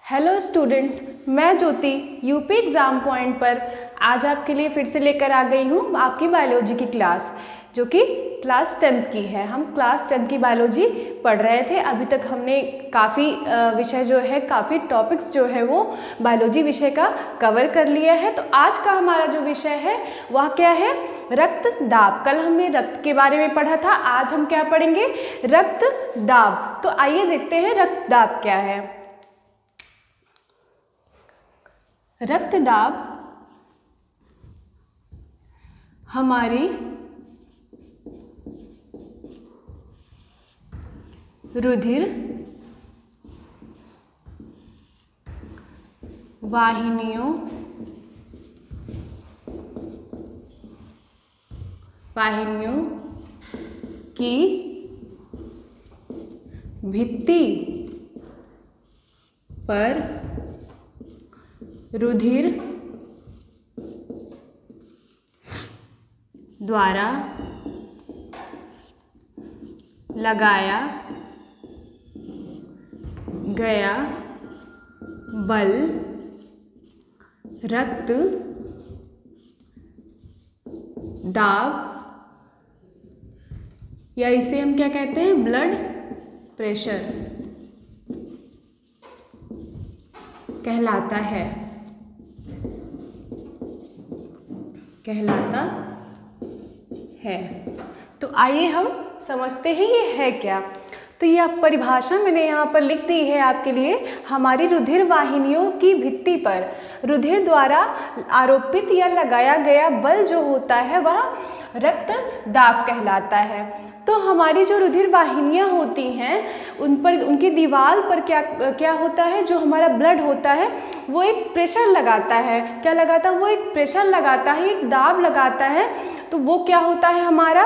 Hello students, मैं ज्योति UP exam point पर आज आपके लिए फिर से लेकर आ गई हूँ आपकी बायोलॉजी की क्लास, जो कि क्लास 10th की है। हम क्लास 10th की बायोलॉजी पढ़ रहे थे। अभी तक हमने काफ़ी विषय जो है, काफ़ी टॉपिक्स जो है वो बायोलॉजी विषय का कवर कर लिया है। तो आज का हमारा जो विषय है वह क्या है? रक्त दाब। कल हमने रक्त के बारे में पढ़ा था, आज हम क्या पढ़ेंगे? रक्त दाब। तो आइए देखते हैं रक्त दाब क्या है। रक्त दाब हमारी रुधिर वाहिनियों की भित्ति पर रुधिर द्वारा लगाया गया बल रक्त दाब, या इसे हम क्या कहते हैं? ब्लड प्रेशर कहलाता है। तो आइए हम समझते हैं ये है क्या। तो यह परिभाषा मैंने यहाँ पर लिख दी है आपके लिए। हमारी रुधिर वाहिनियों की भित्ति पर रुधिर द्वारा आरोपित या लगाया गया बल जो होता है वह रक्त दाब कहलाता है। तो हमारी जो रुधिर वाहिनियाँ होती हैं उन पर, उनकी दीवार पर क्या होता है? जो हमारा ब्लड होता है वो एक प्रेशर लगाता है। क्या लगाता है? वो एक प्रेशर लगाता है, एक दाब लगाता है। तो वो क्या होता है हमारा?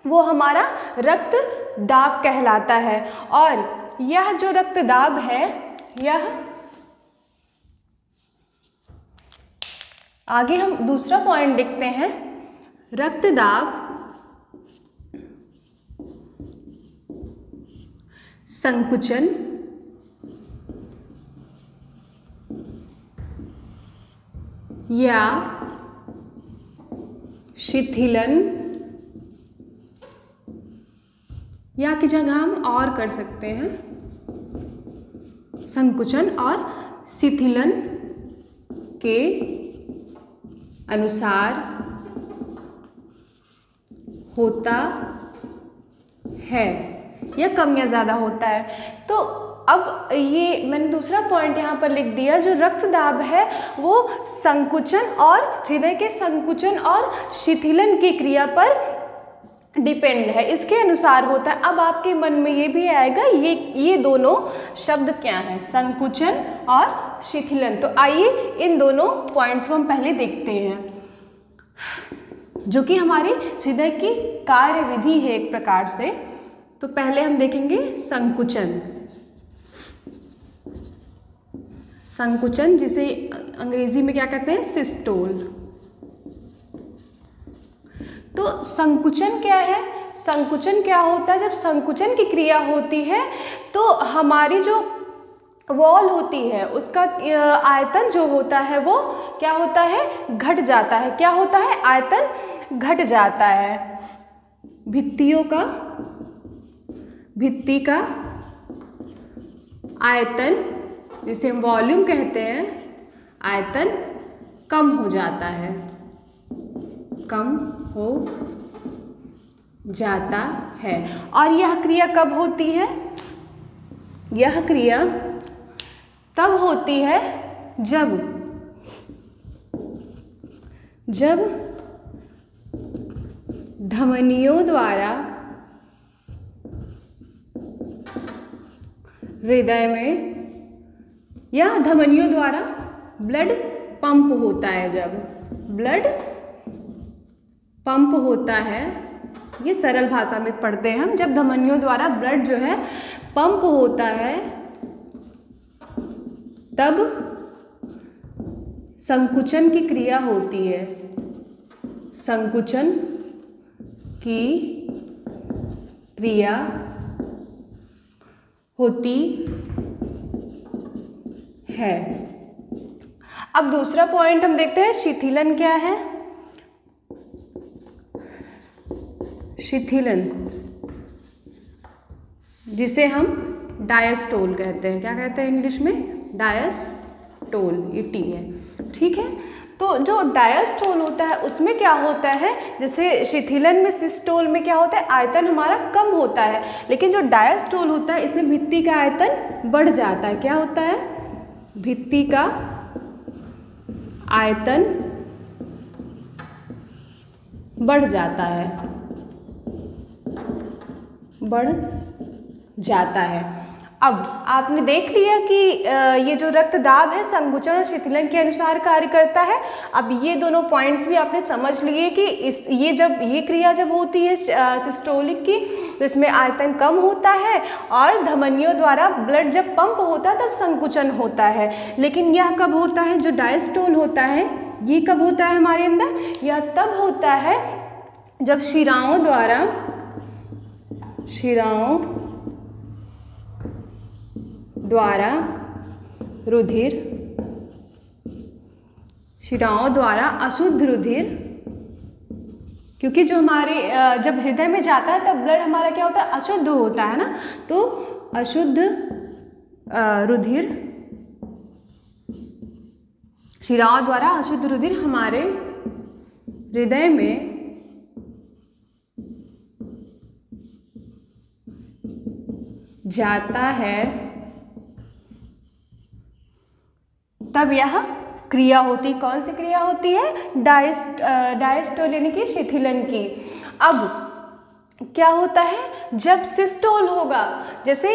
वो हमारा रक्त दाब कहलाता है। और यह जो रक्त दाब है, यह आगे हम दूसरा पॉइंट देखते हैं। रक्त दाब संकुचन या शिथिलन, या की जगह हम और कर सकते हैं संकुचन और शिथिलन के अनुसार होता है, या कम या ज़्यादा होता है। तो अब ये मैंने दूसरा पॉइंट यहाँ पर लिख दिया। जो रक्त दाब है वो संकुचन और हृदय के संकुचन और शिथिलन की क्रिया पर डिपेंड है, इसके अनुसार होता है। अब आपके मन में ये भी आएगा ये दोनों शब्द क्या हैं? संकुचन और शिथिलन। तो आइए इन दोनों पॉइंट्स को हम पहले देखते हैं, जो कि हमारे हृदय की कार्यविधि है एक प्रकार से। तो पहले हम देखेंगे संकुचन, जिसे अंग्रेजी में क्या कहते हैं? सिस्टोल। तो संकुचन क्या है? संकुचन क्या होता है? जब संकुचन की क्रिया होती है तो हमारी जो वॉल होती है उसका आयतन जो होता है वो क्या होता है? घट जाता है। क्या होता है? आयतन घट जाता है। भित्ति का आयतन, जिसे हम वॉल्यूम कहते हैं, आयतन कम हो जाता है, और यह क्रिया कब होती है? यह क्रिया तब होती है जब धमनियों द्वारा हृदय में या धमनियों द्वारा ब्लड पंप होता है। जब ब्लड पंप होता है, ये सरल भाषा में पढ़ते हैं हम, जब धमनियों द्वारा ब्लड जो है पंप होता है तब संकुचन की क्रिया होती है। संकुचन की क्रिया होती है। अब दूसरा पॉइंट हम देखते हैं, शिथिलन क्या है। शिथिलन, जिसे हम डायस्टोल कहते हैं। क्या कहते हैं इंग्लिश में? डायस्टोल, ये टी है, ठीक है। तो जो डायस्टोल होता है उसमें क्या होता है, जैसे शिथिलन में, सिस्टोल में क्या होता है, आयतन हमारा कम होता है, लेकिन जो डायस्टोल होता है इसमें भित्ति का आयतन बढ़ जाता है। क्या होता है? भित्ति का आयतन बढ़ जाता है, बढ़ जाता है। अब आपने देख लिया कि ये जो रक्तदाब है संकुचन और शिथिलन के अनुसार कार्य करता है। अब ये दोनों पॉइंट्स भी आपने समझ लिए कि ये क्रिया जब होती है सिस्टोलिक की, तो इसमें आयतन कम होता है और धमनियों द्वारा ब्लड जब पंप होता है तब संकुचन होता है। लेकिन यह कब होता है, जो डायस्टोल होता है ये कब होता है हमारे अंदर? यह तब होता है जब शिराओं द्वारा अशुद्ध रुधिर, क्योंकि जो हमारे जब हृदय में जाता है तब ब्लड हमारा क्या होता है? अशुद्ध होता है ना। तो अशुद्ध रुधिर, शिराओं द्वारा अशुद्ध रुधिर हमारे हृदय में जाता है, तब यह क्रिया होती, कौन सी क्रिया होती है? डायस्टोल यानी कि शिथिलन की। अब क्या होता है, जब सिस्टोल होगा, जैसे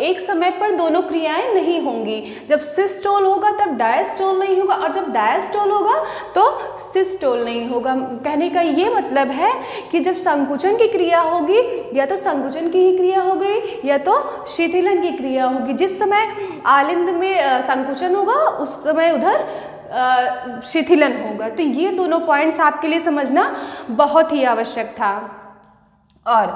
एक समय पर दोनों क्रियाएं नहीं होंगी। जब सिस्टोल होगा तब डायस्टोल नहीं होगा, और जब डायस्टोल होगा तो सिस्टोल नहीं होगा। कहने का ये मतलब है कि जब संकुचन की क्रिया होगी, या तो संकुचन की ही क्रिया होगी या तो शिथिलन की क्रिया होगी। जिस समय आलिंद में संकुचन होगा उस समय उधर शिथिलन होगा। तो ये दोनों पॉइंट्स आपके लिए समझना बहुत ही आवश्यक था। और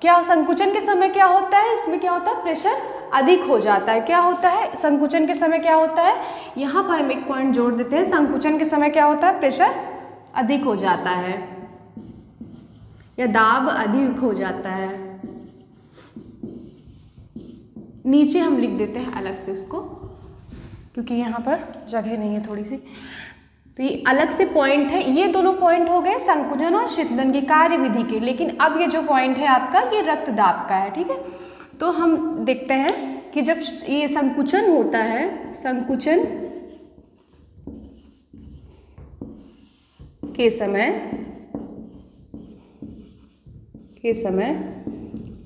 क्या संकुचन के समय क्या होता है, इसमें क्या होता है? प्रेशर अधिक हो जाता है। क्या होता है संकुचन के समय? क्या होता है, यहाँ पर हम एक पॉइंट जोड़ देते हैं। संकुचन के समय क्या होता है? प्रेशर अधिक हो जाता है या दाब अधिक हो जाता है। नीचे हम लिख देते हैं अलग से इसको, क्योंकि यहाँ पर जगह नहीं है थोड़ी सी, तो ये अलग से पॉइंट है। ये दोनों पॉइंट हो गए संकुचन और शिथिलन की कार्यविधि के। लेकिन अब ये जो पॉइंट है आपका, ये रक्तदाब का है, ठीक है। तो हम देखते हैं कि जब ये संकुचन होता है, संकुचन के समय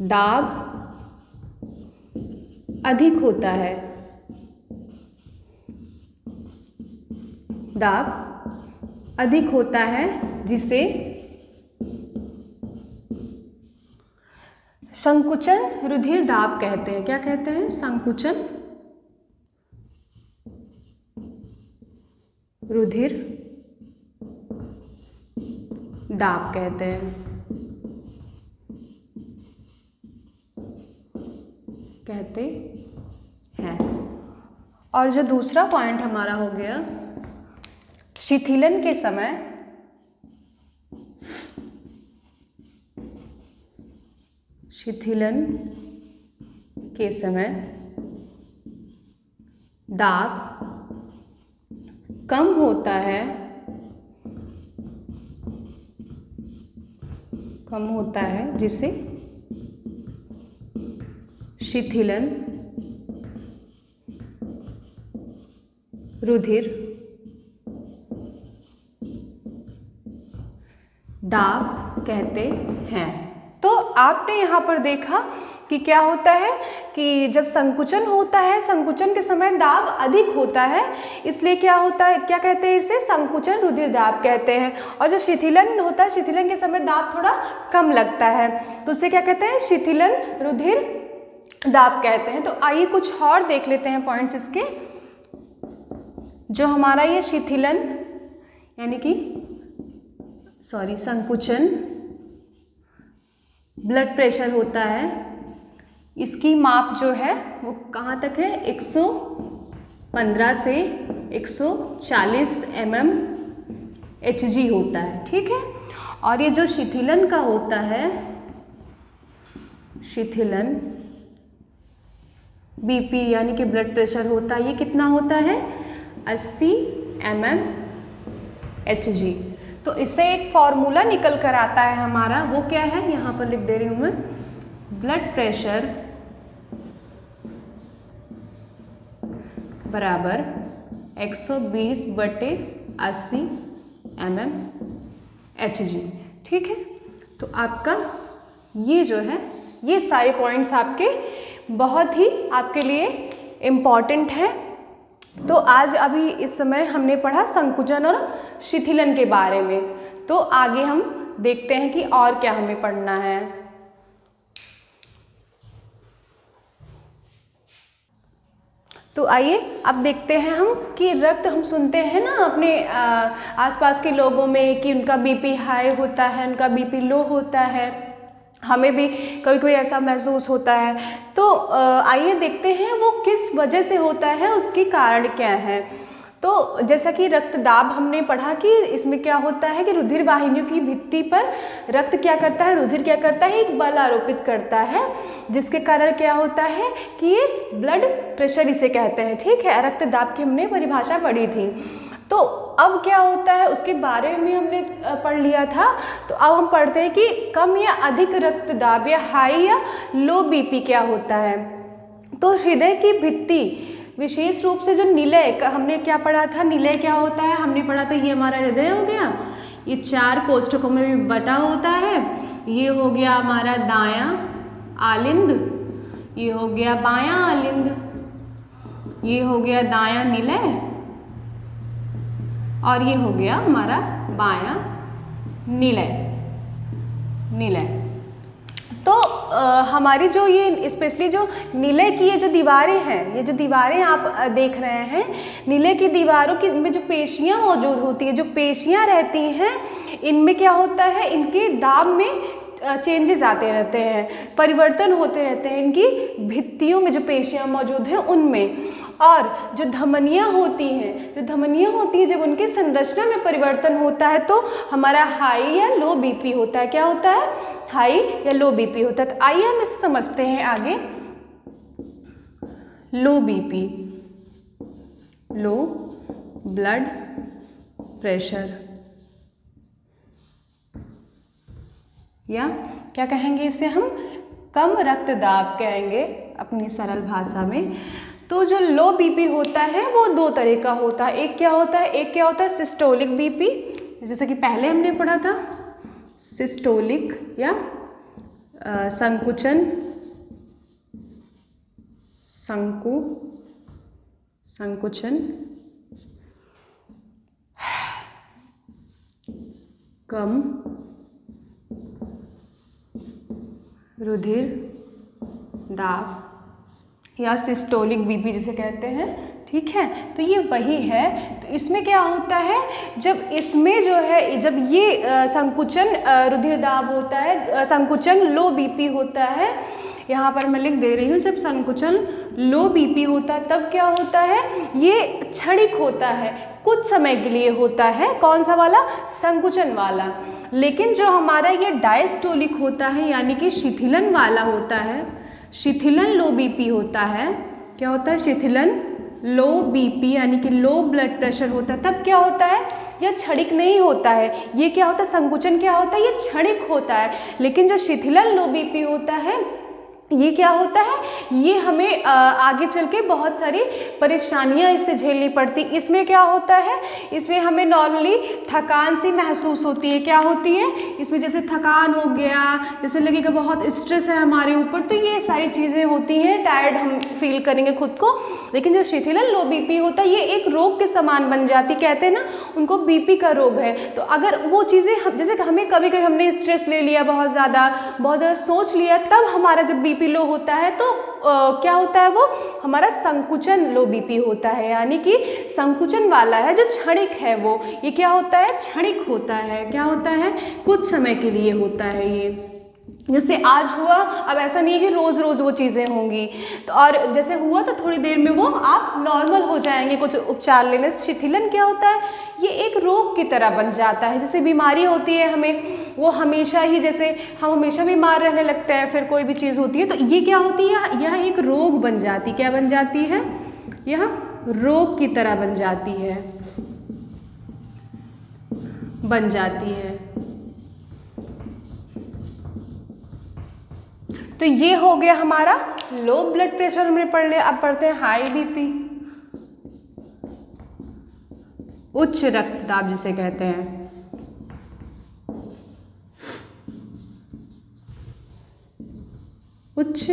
दाब अधिक होता है, दाब अधिक होता है, जिसे संकुचन रुधिर दाब कहते हैं। क्या कहते हैं? संकुचन रुधिर दाब कहते हैं, और जो दूसरा पॉइंट हमारा हो गया, शिथिलन के समय दाब कम होता है, जिसे शिथिलन रुधिर दाब कहते हैं। तो आपने यहाँ पर देखा कि क्या होता है कि जब संकुचन होता है, संकुचन के समय दाब अधिक होता है, इसलिए क्या होता है, क्या कहते हैं इसे? संकुचन रुधिर दाब कहते हैं। और जो शिथिलन होता है, शिथिलन के समय दाब थोड़ा कम लगता है, तो उसे क्या कहते हैं? शिथिलन रुधिर दाब कहते हैं। तो आइए कुछ और देख लेते हैं पॉइंट्स इसके। जो हमारा ये शिथिलन यानी कि संकुचन ब्लड प्रेशर होता है, इसकी माप जो है वो कहाँ तक है? 15 से 140 mm Hg होता है, ठीक है। और ये जो शिथिलन का होता है, शिथिलन बीपी यानी कि ब्लड प्रेशर होता है, ये कितना होता है 80 mm Hg। तो इससे एक फॉर्मूला निकल कर आता है हमारा, वो क्या है, यहाँ पर लिख दे रही हूँ मैं, ब्लड प्रेशर बराबर 120/80 mm Hg, ठीक है। तो आपका ये जो है, ये सारे पॉइंट्स आपके बहुत ही आपके लिए इम्पॉर्टेंट हैं। तो आज अभी इस समय हमने पढ़ा संकुचन और शिथिलन के बारे में। तो आगे हम देखते हैं कि और क्या हमें पढ़ना है। तो आइए अब देखते हैं हम कि रक्त, हम सुनते हैं ना अपने आसपास के लोगों में कि उनका बीपी हाई होता है, उनका बीपी लो होता है, हमें भी कभी कभी ऐसा महसूस होता है। तो आइए देखते हैं वो किस वजह से होता है, उसके कारण क्या है। तो जैसा कि रक्तदाब हमने पढ़ा कि इसमें क्या होता है कि रुधिर वाहिनियों की भित्ति पर रक्त क्या करता है, रुधिर क्या करता है, एक बल आरोपित करता है, जिसके कारण क्या होता है कि ये ब्लड प्रेशर इसे कहते हैं, ठीक है। रक्तदाब की हमने परिभाषा पढ़ी थी। तो अब क्या होता है उसके बारे में हमने पढ़ लिया था। तो अब हम पढ़ते हैं कि कम या अधिक रक्तदाब या हाई या लो बीपी क्या होता है। तो हृदय की भित्ति, विशेष रूप से जो निलय, हमने क्या पढ़ा था, निलय क्या होता है, हमने पढ़ा था ये हमारा हृदय हो गया, ये 4 कोष्ठकों में भी बटा होता है। ये हो गया हमारा दायां आलिंद, ये हो गया बायां आलिंद, ये हो गया दायां निलय, और ये हो गया हमारा बायां निलय। तो हमारी जो ये स्पेशली जो निलय की ये जो दीवारें हैं, ये जो दीवारें आप देख रहे हैं, निलय की दीवारों की में जो पेशियां मौजूद होती है, जो पेशियां रहती हैं, इनमें क्या होता है, इनके दाब में चेंजेस आते रहते हैं, परिवर्तन होते रहते हैं इनकी भित्तियों में जो पेशियां मौजूद हैं उनमें। और जो धमनियाँ होती हैं, जब उनकी संरचना में परिवर्तन होता है तो हमारा हाई या लो बीपी होता है। क्या होता है, हाई या लो बीपी होता है। तो आइए हम इसे समझते हैं आगे। लो बीपी, लो ब्लड प्रेशर, या क्या कहेंगे इसे हम, कम रक्तदाब कहेंगे अपनी सरल भाषा में। तो जो लो बीपी होता है वो 2 तरह का होता है। एक क्या होता है सिस्टोलिक बीपी, जैसे कि पहले हमने पढ़ा था, सिस्टोलिक या संकुचन कम रुधिर दाब या सिस्टोलिक बीपी जिसे कहते हैं, ठीक है। तो ये वही है। तो इसमें क्या होता है, जब इसमें जो है, जब ये संकुचन रुधिर दाब होता है, संकुचन लो बीपी होता है, यहाँ पर मैं लिख दे रही हूँ, जब संकुचन लो बीपी होता है तब क्या होता है, ये क्षणिक होता है, कुछ समय के लिए होता है। कौन सा वाला, संकुचन वाला। लेकिन जो हमारा ये डायस्टोलिक होता है यानी कि शिथिलन वाला होता है, शिथिलन लो बीपी होता है, क्या होता है, शिथिलन लो बीपी यानी कि लो ब्लड प्रेशर होता है, तब क्या होता है, यह क्षणिक नहीं होता है। ये क्या होता है, संकुचन क्या होता है, ये क्षणिक होता है। लेकिन जो शिथिलन लो बीपी होता है, ये क्या होता है, ये हमें आगे चल के बहुत सारी परेशानियां इससे झेलनी पड़ती। इसमें क्या होता है, इसमें हमें नॉर्मली थकान सी महसूस होती है। क्या होती है, इसमें जैसे थकान हो गया, जैसे लगेगा बहुत स्ट्रेस है हमारे ऊपर, तो ये सारी चीज़ें होती हैं, टायर्ड हम फील करेंगे खुद को। लेकिन जो शिथिलन लो बीपी होता है, ये एक रोग के समान बन जाती, कहते हैं ना उनको बीपी का रोग है। तो अगर वो चीज़ें, जैसे हमें कभी कभी हमने स्ट्रेस ले लिया, बहुत ज़्यादा सोच लिया, तब हमारा जब बीपी लो होता है तो क्या होता है, वो हमारा संकुचन लो बीपी होता है, यानी कि संकुचन वाला है, जो क्षणिक है। वो ये क्या होता है, क्षणिक होता है। क्या होता है, कुछ समय के लिए होता है ये, जैसे आज हुआ, अब ऐसा नहीं है कि रोज़ रोज़ वो चीज़ें होंगी, तो और जैसे हुआ तो थोड़ी देर में वो आप नॉर्मल हो जाएंगे कुछ उपचार लेने से। शिथिलन क्या होता है? ये एक रोग की तरह बन जाता है। जैसे बीमारी होती है हमें, वो हमेशा ही, जैसे हम हमेशा बीमार रहने लगते हैं, फिर कोई भी चीज़ होती है तो ये क्या होती है, यह एक रोग बन जाती, क्या बन जाती है, यह रोग की तरह बन जाती है, बन जाती है। तो ये हो गया हमारा लो ब्लड प्रेशर, हमने पढ़ लिया। अब पढ़ते हैं हाई बीपी, उच्च रक्तदाब जिसे कहते हैं। उच्च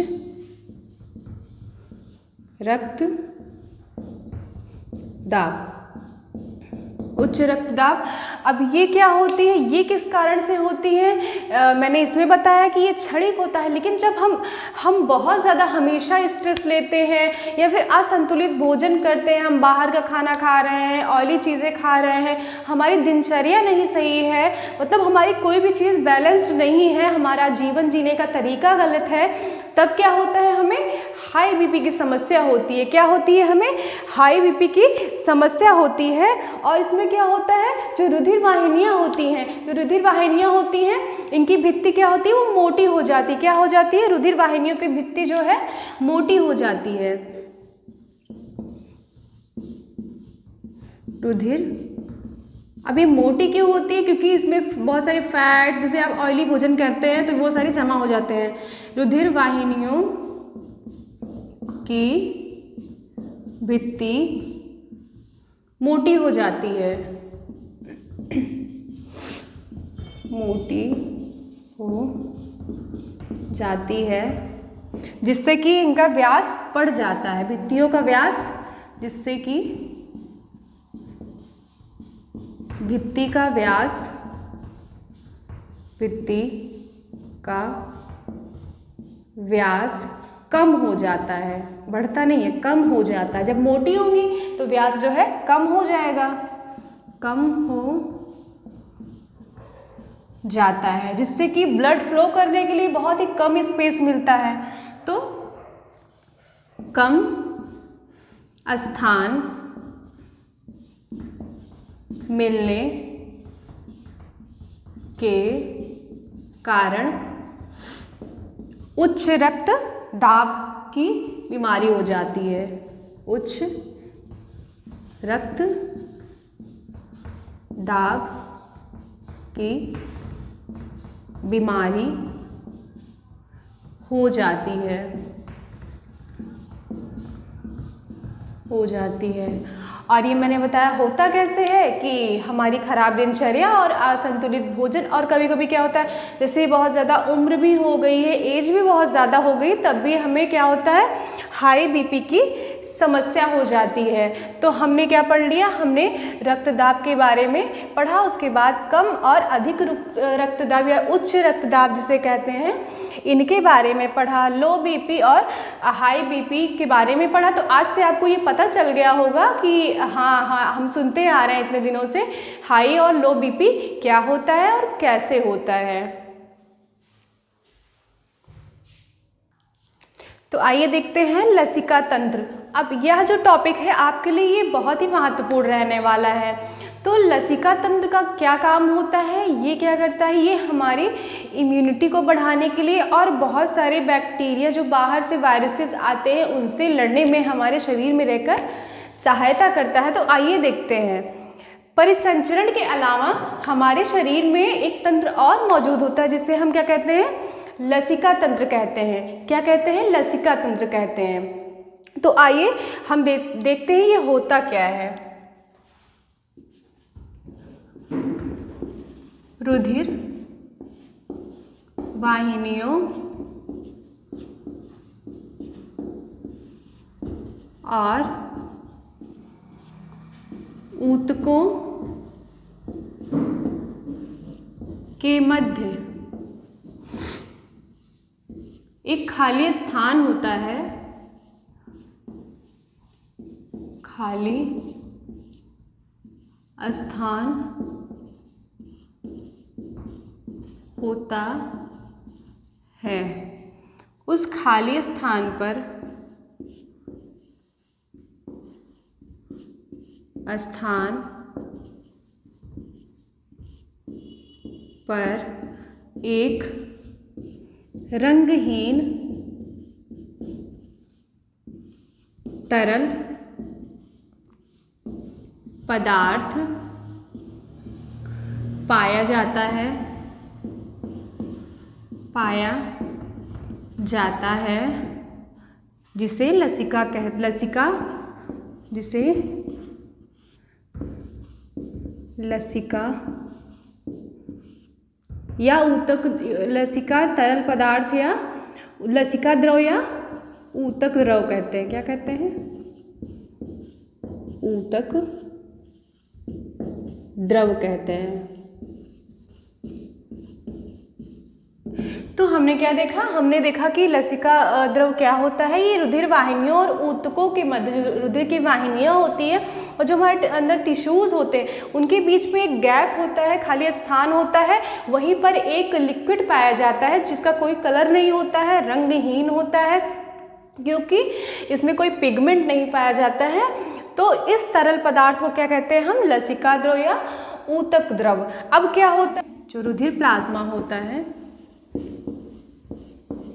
रक्तदाब, उच्च रक्तदाब। अब ये क्या होती है, ये किस कारण से होती है? मैंने इसमें बताया कि ये क्षणिक होता है, लेकिन जब हम बहुत ज़्यादा हमेशा स्ट्रेस लेते हैं या फिर असंतुलित भोजन करते हैं, हम बाहर का खाना खा रहे हैं, ऑयली चीज़ें खा रहे हैं, हमारी दिनचर्या नहीं सही है, मतलब हमारी कोई भी चीज़ बैलेंस्ड नहीं है, हमारा जीवन जीने का तरीका गलत है, तब क्या होता है, हमें हाई बीपी की समस्या होती है। क्या होती है? हमें हाई बीपी की समस्या होती है। और इसमें क्या होता है, जो रुधिर वाहिनियाँ होती हैं, जो रुधिर वाहिनियाँ होती हैं, इनकी भित्ति क्या होती है, वो मोटी हो जाती है। क्या हो जाती है? रुधिर वाहिनियों की भित्ति जो है मोटी हो जाती है। रुधिर, अब ये मोटी क्यों होती है? क्योंकि इसमें बहुत सारे फैट्स, जैसे आप ऑयली भोजन करते हैं तो वो सारे जमा हो जाते हैं। रुधिर वाहिनियों की भित्ति मोटी हो जाती है, मोटी हो जाती है, जिससे कि इनका व्यास बढ़ जाता है, भित्तियों का व्यास, जिससे कि भित्ति का व्यास, भित्ति का व्यास कम हो जाता है, बढ़ता नहीं है, कम हो जाता है। जब मोटी होंगी तो व्यास जो है कम हो जाएगा, कम हो जाता है, जिससे कि ब्लड फ्लो करने के लिए बहुत ही कम स्पेस मिलता है। तो कम स्थान मिलने के कारण उच्च रक्तदाब की बीमारी हो जाती है, उच्च रक्तदाब की बीमारी हो जाती है, हो जाती है। और ये मैंने बताया होता कैसे है कि हमारी खराब दिनचर्या और असंतुलित भोजन, और कभी कभी क्या होता है, जैसे बहुत ज़्यादा उम्र भी हो गई है, एज भी बहुत ज़्यादा हो गई, तब भी हमें क्या होता है, हाई बीपी की समस्या हो जाती है। तो हमने क्या पढ़ लिया, हमने रक्तदाब के बारे में पढ़ा, उसके बाद कम और अधिक रक्तदाब या उच्च रक्तदाब जिसे कहते हैं, इनके बारे में पढ़ा, लो बीपी और हाई बीपी के बारे में पढ़ा। तो आज से आपको ये पता चल गया होगा कि हाँ हम सुनते आ रहे हैं इतने दिनों से, हाई और लो बीपी क्या होता है और कैसे होता है। तो आइए देखते हैं लसिका तंत्र। अब यह जो टॉपिक है आपके लिए ये बहुत ही महत्वपूर्ण रहने वाला है। तो लसिका तंत्र का क्या काम होता है, ये क्या करता है, ये हमारी इम्यूनिटी को बढ़ाने के लिए और बहुत सारे बैक्टीरिया जो बाहर से वायरसेस आते हैं उनसे लड़ने में हमारे शरीर में रहकर सहायता करता है। तो आइए देखते हैं। परिसंचरण के अलावा हमारे शरीर में एक तंत्र और मौजूद होता है जिसे हम क्या कहते हैं, लसिका तंत्र कहते हैं। क्या कहते हैं, लसिका तंत्र कहते हैं। तो आइए हम देखते हैं ये होता क्या है। रुधिर वाहिनियों और ऊतकों के मध्य एक खाली स्थान होता है, खाली स्थान होता है। उस खाली स्थान पर एक रंगहीन तरल पदार्थ पाया जाता है जिसे लसिका या ऊतक, लसिका तरल पदार्थ या लसिका द्रव या ऊतक द्रव कहते हैं। क्या कहते हैं? ऊतक द्रव कहते हैं। तो हमने क्या देखा? हमने देखा कि लसिका द्रव क्या होता है। ये रुधिर वाहिनियों और ऊतकों के मध्य जो रुधिर की वाहिनियाँ होती हैं और जो हमारे अंदर टिश्यूज़ होते हैं उनके बीच में एक गैप होता है, खाली स्थान होता है। वहीं पर एक लिक्विड पाया जाता है जिसका कोई कलर नहीं होता है, रंगहीन होता है, क्योंकि इसमें कोई पिगमेंट नहीं पाया जाता है। तो इस तरल पदार्थ को क्या कहते हैं हम? लसिका द्रव या ऊतक द्रव। अब क्या होता है? जो रुधिर प्लाज्मा होता है,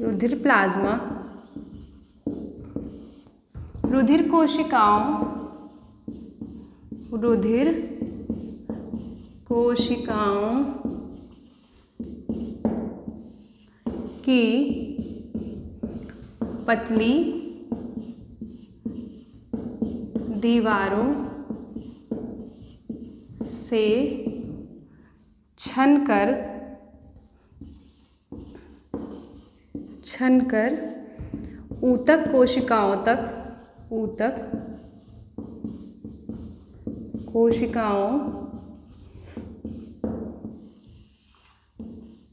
रुधिर प्लाज्मा रुधिर कोशिकाओं की पतली दीवारों से छनकर ऊतक कोशिकाओं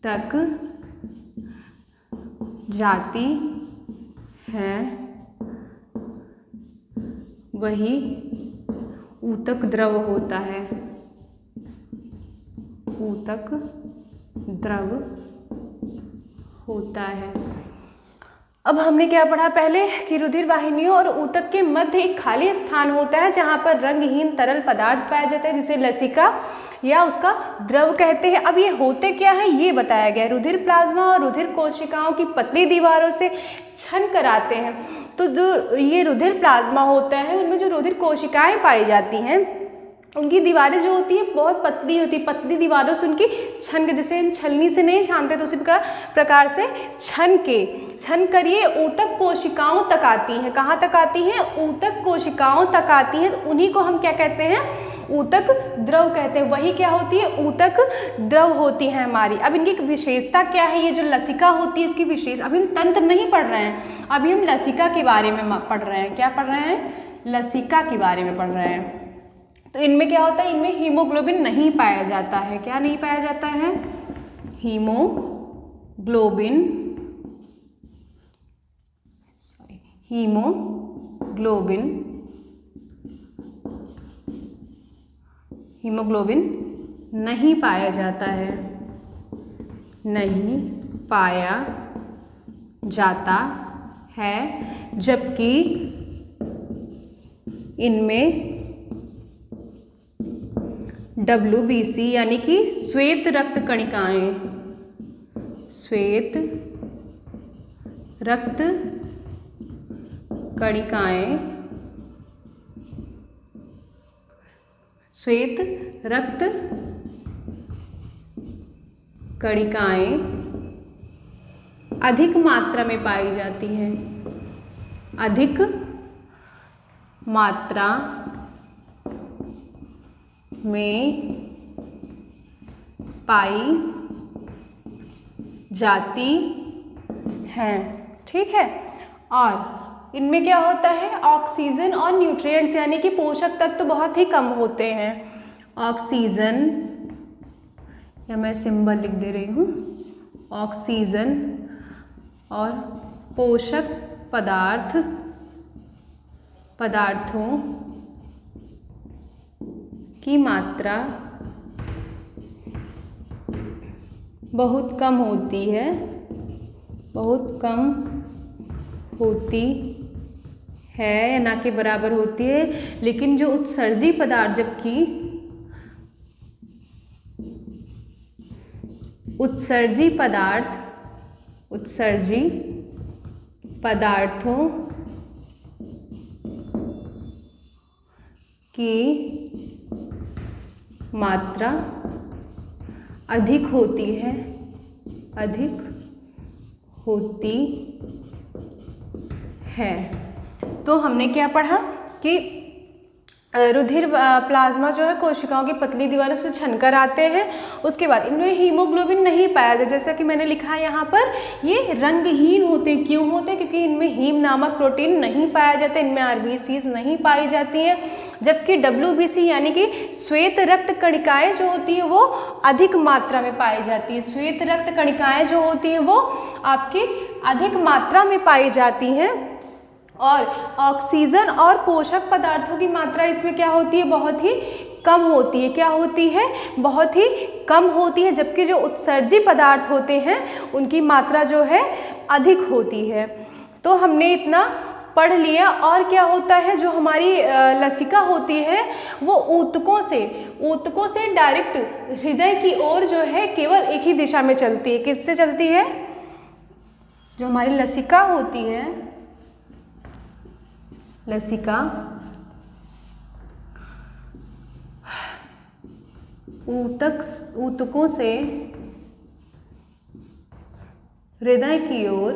तक जाती है, वही ऊतक द्रव होता है। ऊतक द्रव होता है। अब हमने क्या पढ़ा पहले कि रुधिर वाहिनियों और ऊतक के मध्य एक खाली स्थान होता है जहाँ पर रंगहीन तरल पदार्थ पाया जाता है जिसे लसिका या उसका द्रव कहते हैं। अब ये होते क्या है ये बताया गया है। रुधिर प्लाज्मा और रुधिर कोशिकाओं की पतली दीवारों से छन कर आते हैं। तो जो ये रुधिर प्लाज्मा होता है उनमें जो रुधिर कोशिकाएं पाई जाती हैं उनकी दीवारें जो होती हैं बहुत पतली होती है। पतली दीवारों से उनकी छन के, जैसे हम छलनी से नहीं छानते तो उसी प्रकार से छन कर ये ऊतक कोशिकाओं तक आती हैं। कहाँ तक आती हैं? ऊतक कोशिकाओं तक आती हैं। तो उन्हीं को हम क्या कहते हैं? ऊतक द्रव कहते हैं। वही क्या होती है? ऊतक द्रव होती है हमारी। अब इनकी विशेषता क्या है? ये जो लसिका होती है इसकी विशेष, अभी हम तंत्र नहीं पढ़ रहे हैं, अभी हम लसिका के बारे में पढ़ रहे हैं। क्या पढ़ रहे हैं? लसिका के बारे में पढ़ रहे हैं। तो इनमें क्या होता है? इनमें हीमोग्लोबिन नहीं पाया जाता है। क्या नहीं पाया जाता है? हीमोग्लोबिन नहीं पाया जाता है, नहीं पाया जाता है, जबकि इनमें WBC यानी कि श्वेत रक्त कणिकाएं, श्वेत रक्त कणिकाएं अधिक मात्रा में पाई जाती हैं, अधिक मात्रा में पाई जाती हैं। ठीक है। और इनमें क्या होता है? ऑक्सीजन और न्यूट्रिएंट्स यानी कि पोषक तत्व बहुत ही कम होते हैं। ऑक्सीजन, या मैं सिंबल लिख दे रही हूँ, ऑक्सीजन और पोषक पदार्थों की मात्रा बहुत कम होती है बहुत कम होती है, ना के बराबर होती है। लेकिन जो उत्सर्जी पदार्थ, जबकि उत्सर्जी पदार्थों की मात्रा अधिक होती है। तो हमने क्या पढ़ा कि रुधिर प्लाज्मा जो है कोशिकाओं की पतली दीवारों से छनकर आते हैं। उसके बाद इनमें हीमोग्लोबिन नहीं पाया जाता, जैसा कि मैंने लिखा है यहाँ पर, ये रंगहीन होते हैं। क्यों होते हैं? क्योंकि इनमें हीम नामक प्रोटीन नहीं पाया जाता, इनमें आरबीसीज नहीं पाई जाती हैं। जबकि डब्ल्यूबीसी यानी कि श्वेत रक्त कणिकाएँ जो होती हैं वो अधिक मात्रा में पाई जाती है। श्वेत रक्त कणिकाएँ जो होती हैं वो आपकी अधिक मात्रा में पाई जाती हैं। और ऑक्सीजन और पोषक पदार्थों की मात्रा इसमें क्या होती है? बहुत ही कम होती है। क्या होती है? बहुत ही कम होती है। जबकि जो उत्सर्जी पदार्थ होते हैं उनकी मात्रा जो है अधिक होती है। तो हमने इतना पढ़ लिया। और क्या होता है, जो हमारी लसिका होती है वो ऊतकों से डायरेक्ट हृदय की ओर जो है केवल एक ही दिशा में चलती है। किससे चलती है? जो हमारी लसिका होती है, लसिका ऊतकों से हृदय की ओर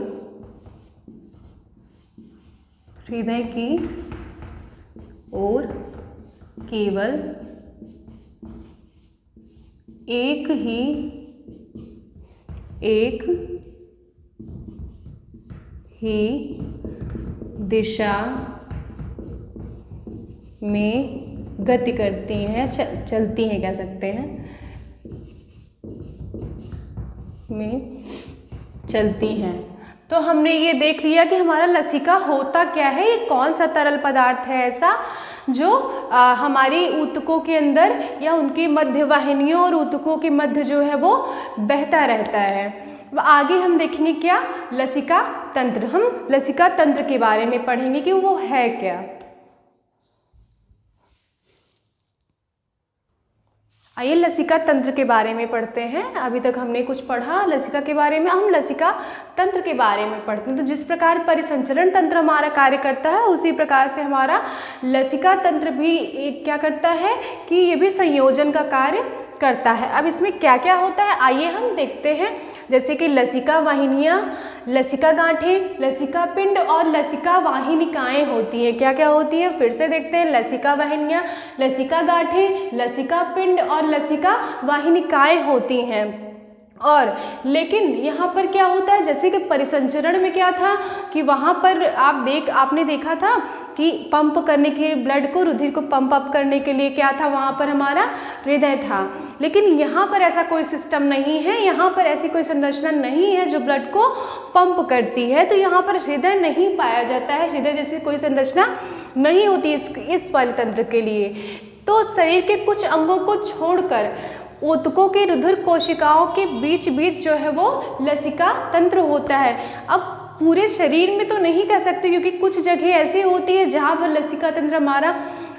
केवल एक ही दिशा में गति करती हैं, चलती हैं, कह सकते हैं, में चलती हैं। तो हमने ये देख लिया कि हमारा लसिका होता क्या है, ये कौन सा तरल पदार्थ है ऐसा जो हमारी ऊतकों के अंदर या उनकी मध्य वाहिनियों और ऊतकों के मध्य जो है वो बहता रहता है। आगे हम देखेंगे क्या? लसिका तंत्र। हम लसिका तंत्र के बारे में पढ़ेंगे कि वो है क्या। आइए लसिका तंत्र के बारे में पढ़ते हैं। अभी तक हमने कुछ पढ़ा लसिका के बारे में, हम लसिका तंत्र के बारे में पढ़ते हैं। तो जिस प्रकार परिसंचरण तंत्र हमारा कार्य करता है उसी प्रकार से हमारा लसिका तंत्र भी क्या करता है कि ये भी संयोजन का कार्य करता है। अब इसमें क्या क्या होता है आइए हम देखते हैं। जैसे कि लसिका वाहिनियाँ, लसिका गांठें, लसिका पिंड और लसिका वाहिनिकाएँ होती हैं। क्या क्या होती हैं फिर से देखते हैं। लसिका वाहिनियाँ, लसिका गांठें, लसिका पिंड और लसिका वाहिनिकाएँ होती हैं। और लेकिन यहाँ पर क्या होता है, जैसे कि परिसंचरण में क्या था कि वहाँ पर आपने देखा था कि पंप करने के ब्लड को, रुधिर को पंप अप करने के लिए क्या था, वहाँ पर हमारा हृदय था। लेकिन यहाँ पर ऐसा कोई सिस्टम नहीं है, यहाँ पर ऐसी कोई संरचना नहीं है जो ब्लड को पंप करती है। तो यहाँ पर हृदय नहीं पाया जाता है, हृदय जैसी कोई संरचना नहीं होती इस वाले तंत्र के लिए। तो शरीर के कुछ अंगों को छोड़कर ऊतकों के रुधिर कोशिकाओं के बीच जो है वो लसिका तंत्र होता है। अब पूरे शरीर में तो नहीं कह सकते क्योंकि कुछ जगह ऐसी होती है जहाँ पर लसिका तंत्र हमारा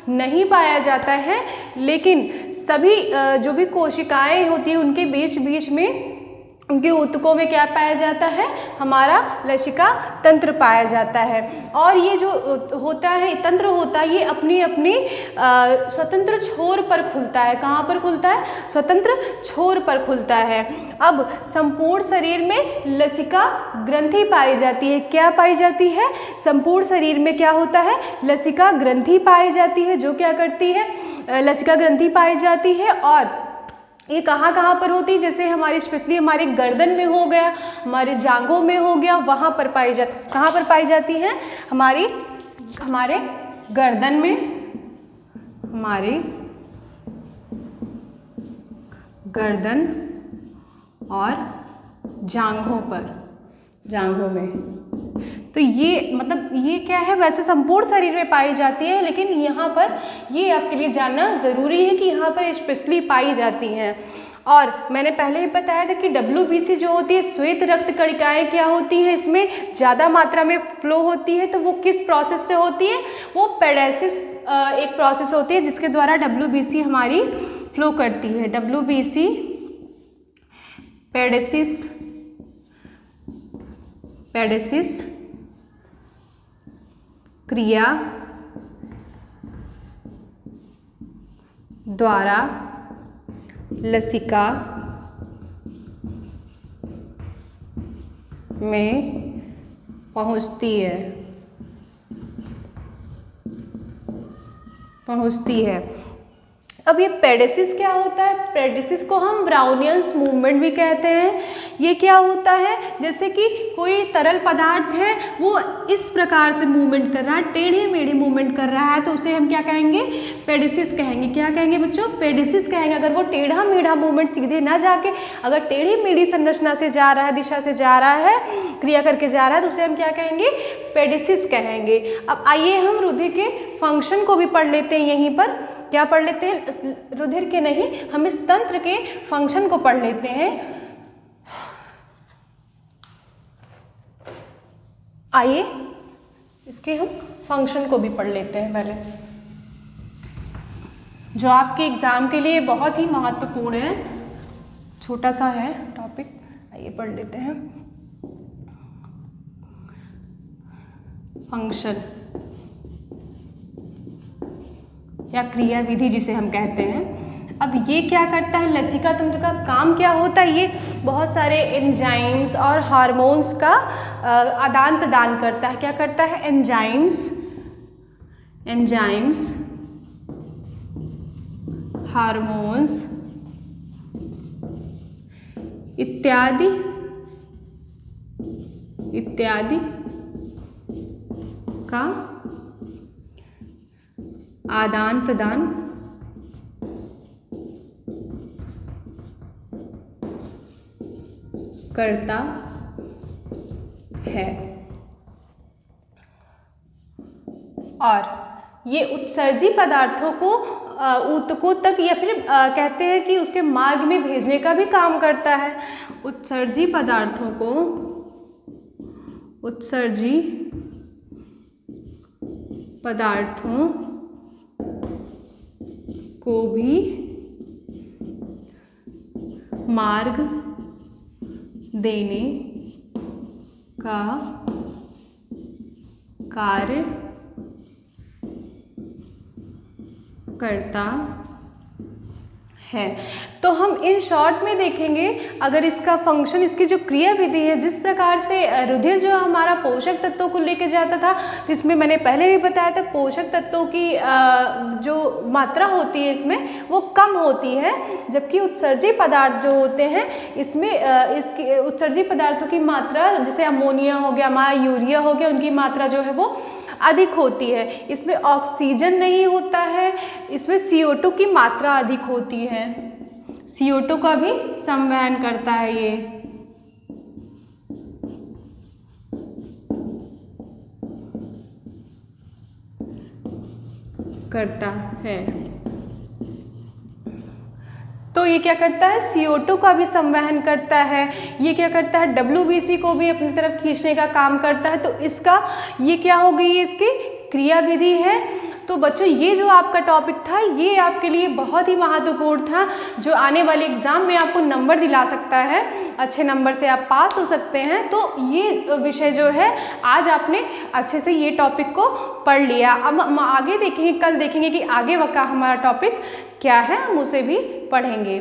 नहीं पाया जाता है, लेकिन सभी जो भी कोशिकाएं होती हैं उनके बीच में, उनके ऊतकों में क्या पाया जाता है, हमारा लसिका तंत्र पाया जाता है। और ये जो होता है तंत्र होता है ये अपनी स्वतंत्र छोर पर खुलता है। कहाँ पर खुलता है? स्वतंत्र छोर पर खुलता है। अब संपूर्ण शरीर में लसिका ग्रंथि पाई जाती है। क्या पाई जाती है? संपूर्ण शरीर में क्या होता है? लसिका ग्रंथि पाई जाती है, जो क्या करती है, लसिका ग्रंथि पाई जाती है। और ये कहाँ कहाँ पर होती है? जैसे हमारी स्पेशली हमारे गर्दन में हो गया, हमारे जांघों में हो गया, वहाँ पर पाई जाती। कहाँ पर पाई जाती हैं? हमारे गर्दन में, हमारी गर्दन और जांघों में। तो ये मतलब ये क्या है, वैसे संपूर्ण शरीर में पाई जाती है, लेकिन यहाँ पर ये आपके लिए जानना ज़रूरी है कि यहाँ पर स्पेशली पाई जाती हैं। और मैंने पहले ही बताया था कि WBC जो होती है, श्वेत रक्त कणिकाएं क्या होती हैं, इसमें ज़्यादा मात्रा में फ्लो होती है। तो वो किस प्रोसेस से होती है? वो पेडेसिस एक प्रोसेस होती है जिसके द्वारा WBC हमारी फ्लो करती है। WBC पेडेसिस क्रिया द्वारा लसिका में पहुंचती है। अब ये पेडेसिस क्या होता है? पेडेसिस को हम ब्राउनियंस मूवमेंट भी कहते हैं। ये क्या होता है? जैसे कि कोई तरल पदार्थ है, वो इस प्रकार से मूवमेंट कर रहा है, टेढ़े मेढ़े मूवमेंट कर रहा है, तो उसे हम क्या कहेंगे? पेडेसिस कहेंगे। क्या कहेंगे बच्चों? पेडेसिस कहेंगे। अगर वो टेढ़ा मेढ़ा मूवमेंट सीधे ना जाके अगर टेढ़ी मेढ़ी संरचना से जा रहा है, दिशा से जा रहा है, क्रिया करके जा रहा है, तो उसे हम क्या कहेंगे? पेडेसिस कहेंगे। अब आइए हम रुधिर के फंक्शन को भी पढ़ लेते हैं। यहीं पर क्या पढ़ लेते हैं? रुधिर के नहीं, हम इस तंत्र के फंक्शन को पढ़ लेते हैं। आइए इसके हम फंक्शन को भी पढ़ लेते हैं पहले, जो आपके एग्जाम के लिए बहुत ही महत्वपूर्ण है। छोटा सा है टॉपिक, आइए पढ़ लेते हैं। फंक्शन या क्रिया विधि जिसे हम कहते हैं। अब ये क्या करता है? लसिका तंत्र का काम क्या होता है? ये बहुत सारे एंजाइम्स और हार्मोन्स का आदान प्रदान करता है। क्या करता है? एंजाइम्स हार्मोन्स इत्यादि का आदान प्रदान करता है। और ये उत्सर्जी पदार्थों को ऊतकों तक या फिर कहते हैं कि उसके मार्ग में भेजने का भी काम करता है। उत्सर्जी पदार्थों को भी मार्ग देने का कार्य करता है। तो हम इन शॉर्ट में देखेंगे अगर इसका फंक्शन, इसकी जो क्रिया विधि है, जिस प्रकार से रुधिर जो हमारा पोषक तत्वों को लेके जाता था, तो इसमें मैंने पहले भी बताया था पोषक तत्वों की जो मात्रा होती है इसमें वो कम होती है, जबकि उत्सर्जी पदार्थ जो होते हैं इसमें इसकी उत्सर्जी पदार्थों की मात्रा, जैसे अमोनिया हो गया, हमारा यूरिया हो गया, उनकी मात्रा जो है वो अधिक होती है। इसमें ऑक्सीजन नहीं होता है, इसमें CO2 की मात्रा अधिक होती है। CO2 का भी संवहन करता है, ये करता है। तो ये क्या करता है? CO2 का भी संवहन करता है। ये क्या करता है? WBC को भी अपनी तरफ खींचने का काम करता है। तो इसका ये क्या हो गई? ये इसकी क्रिया विधि है। तो बच्चों ये जो आपका टॉपिक था ये आपके लिए बहुत ही महत्वपूर्ण था, जो आने वाले एग्जाम में आपको नंबर दिला सकता है, अच्छे नंबर से आप पास हो सकते हैं। तो ये विषय जो है आज आपने अच्छे से ये टॉपिक को पढ़ लिया। अब हम आगे देखेंगे, कल देखेंगे कि आगे का हमारा टॉपिक क्या है, हम उसे भी पढ़ेंगे।